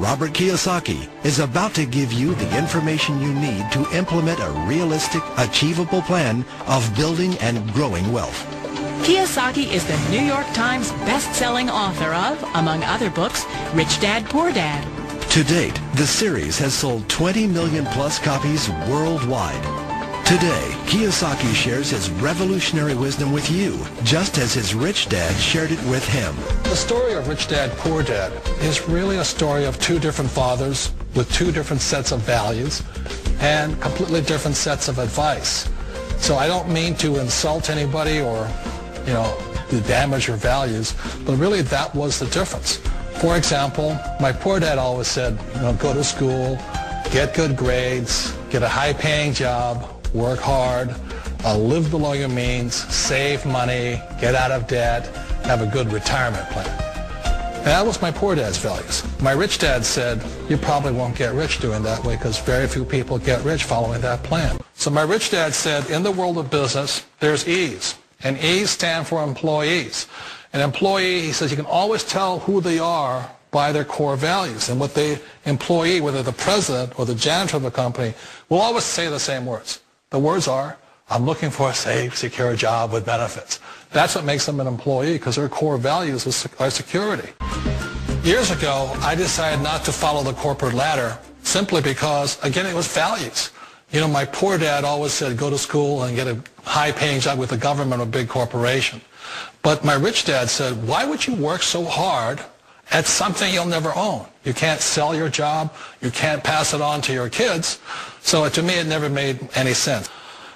Robert קיוסאקי, is about to give you the information you need to implement a realistic, achievable plan of building and growing wealth. קיוסאקי is the New York Times best-selling author of, among other books, Rich Dad, Poor Dad. To date, the series has sold 20 million plus copies worldwide. Today, קיוסאקי shares his revolutionary wisdom with you, just as his rich dad shared it with him. The story of Rich Dad, Poor Dad is really a story of two different fathers with two different sets of values and completely different sets of advice. So I don't mean to insult anybody or, to damage your values, but really that was the difference. For example, my poor dad always said, go to school, get good grades, get a high-paying job, work hard, live below your means, save money, get out of debt, have a good retirement plan. And that was my poor dad's values. My rich dad said, you probably won't get rich doing that way because very few people get rich following that plan. So my rich dad said, in the world of business, there's E's, and E's stand for employees. An employee, he says, you can always tell who they are by their core values. And what the employee, whether the president or the janitor of the company, will always say the same words. The words are, I'm looking for a safe, secure job with benefits. That's what makes them an employee, because their core values are security. Years ago, I decided not to follow the corporate ladder simply because, again, it was values. My poor dad always said, go to school and get a high-paying job with the government or a big corporation. But my rich dad said, why would you work so hard at something you'll never own? You can't sell your job. You can't pass it on to your kids. So to me, it never made any sense.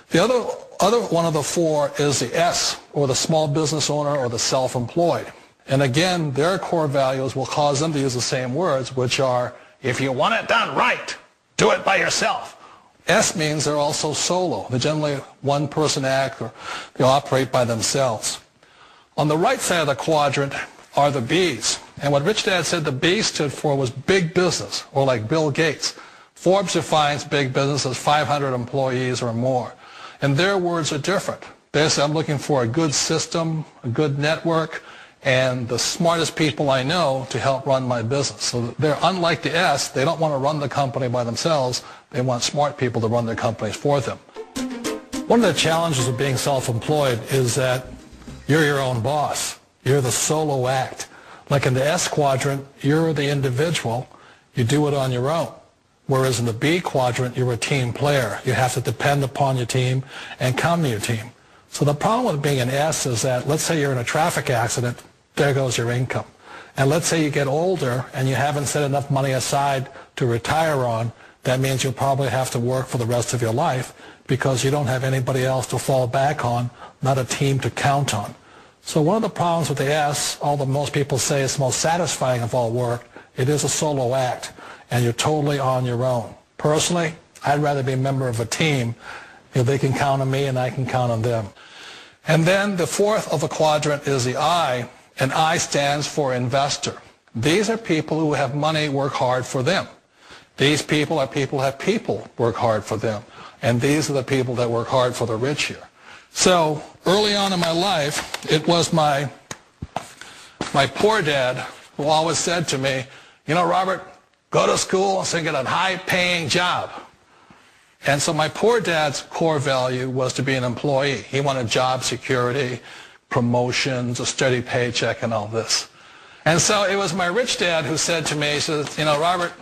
The other one of the four is the S, or the small business owner or the self-employed. And again, their core values will cause them to use the same words, which are, if you want it done right, do it by yourself. S means they're also solo. They're generally one-person act, or they operate by themselves. On the right side of the quadrant are the B's. And what Rich Dad said the B stood for was big business, or like Bill Gates. Forbes defines big business as 500 employees or more. And their words are different. They say, I'm looking for a good system, a good network, and the smartest people I know to help run my business. So they're unlike the S. They don't want to run the company by themselves. They want smart people to run their companies for them. One of the challenges of being self-employed is that you're your own boss. You're the solo act. Like in the S quadrant, you're the individual. You do it on your own. Whereas in the B quadrant, you're a team player. You have to depend upon your team and count on your team. So the problem with being an S is that, let's say you're in a traffic accident, there goes your income. And let's say you get older and you haven't set enough money aside to retire on, that means you'll probably have to work for the rest of your life because you don't have anybody else to fall back on, not a team to count on. So one of the problems with the S, although most people say it's the most satisfying of all work, it is a solo act, and you're totally on your own. Personally, I'd rather be a member of a team. They can count on me and I can count on them. And then the fourth of the quadrant is the I, and I stands for investor. These are people who have money work hard for them. These people are people who have people work hard for them. And these are the people that work hard for the rich here. So early on in my life, it was my poor dad who always said to me, Robert, go to school and get a high-paying job. And so my poor dad's core value was to be an employee. He wanted job security, promotions, a steady paycheck, and all this. And so it was my rich dad who said to me, he says, Robert,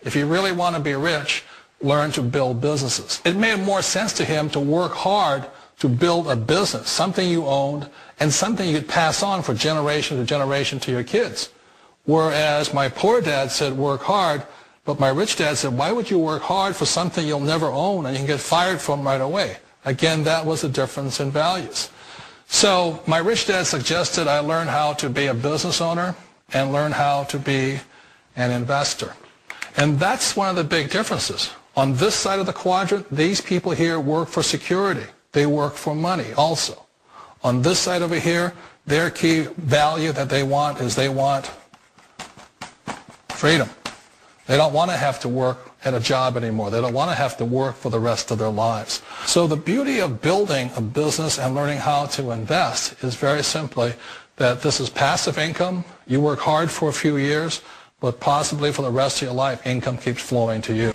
if you really want to be rich, learn to build businesses. It made more sense to him to work hard to build a business, something you owned, and something you could pass on for generation to generation to your kids. Whereas my poor dad said work hard, but my rich dad said, why would you work hard for something you'll never own and you can get fired from right away? Again, that was a difference in values. So my rich dad suggested I learn how to be a business owner and learn how to be an investor. And that's one of the big differences. On this side of the quadrant, these people here work for security. They work for money also. On this side over here, their key value that they want is they want freedom. They don't want to have to work at a job anymore. They don't want to have to work for the rest of their lives. So the beauty of building a business and learning how to invest is very simply that this is passive income. You work hard for a few years, but possibly for the rest of your life, income keeps flowing to you.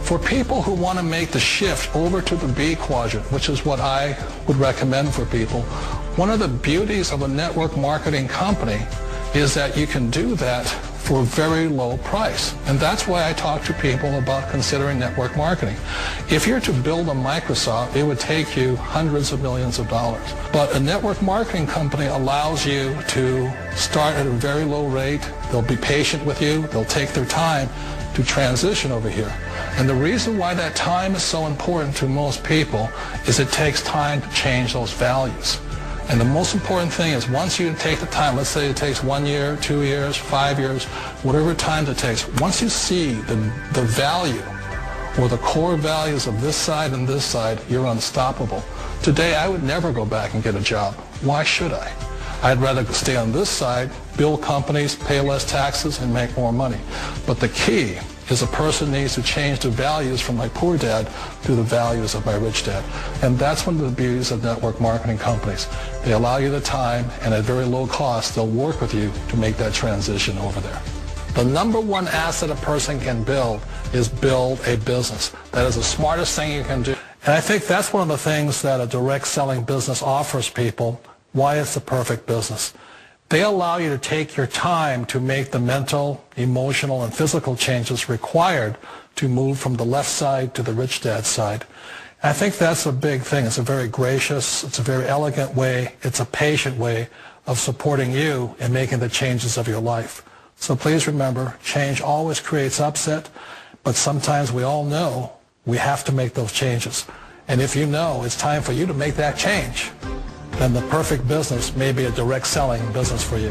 For people who want to make the shift over to the B quadrant, which is what I would recommend for people, one of the beauties of a network marketing company is that you can do that for a very low price. And that's why I talk to people about considering network marketing. If you're to build a Microsoft, it would take you hundreds of millions of dollars. But a network marketing company allows you to start at a very low rate. They'll be patient with you. They'll take their time to transition over here. And the reason why that time is so important to most people is it takes time to change those values. And the most important thing is once you take the time, let's say it takes 1 year, 2 years, 5 years, whatever time it takes, once you see the value or the core values of this side and this side, you're unstoppable. Today, I would never go back and get a job. Why should I? I'd rather stay on this side, build companies, pay less taxes, and make more money. But the key is a person needs to change the values from my poor dad to the values of my rich dad. And that's one of the beauties of network marketing companies. They allow you the time, and at very low cost, they'll work with you to make that transition over there. The number one asset a person can build is build a business. That is the smartest thing you can do. And I think that's one of the things that a direct selling business offers people, why it's the perfect business. They allow you to take your time to make the mental, emotional, and physical changes required to move from the left side to the rich dad side. And I think that's a big thing. It's a very gracious, it's a very elegant way, it's a patient way of supporting you in making the changes of your life. So please remember, change always creates upset, but sometimes we all know we have to make those changes. And if you know it's time for you to make that change, then the perfect business may be a direct selling business for you.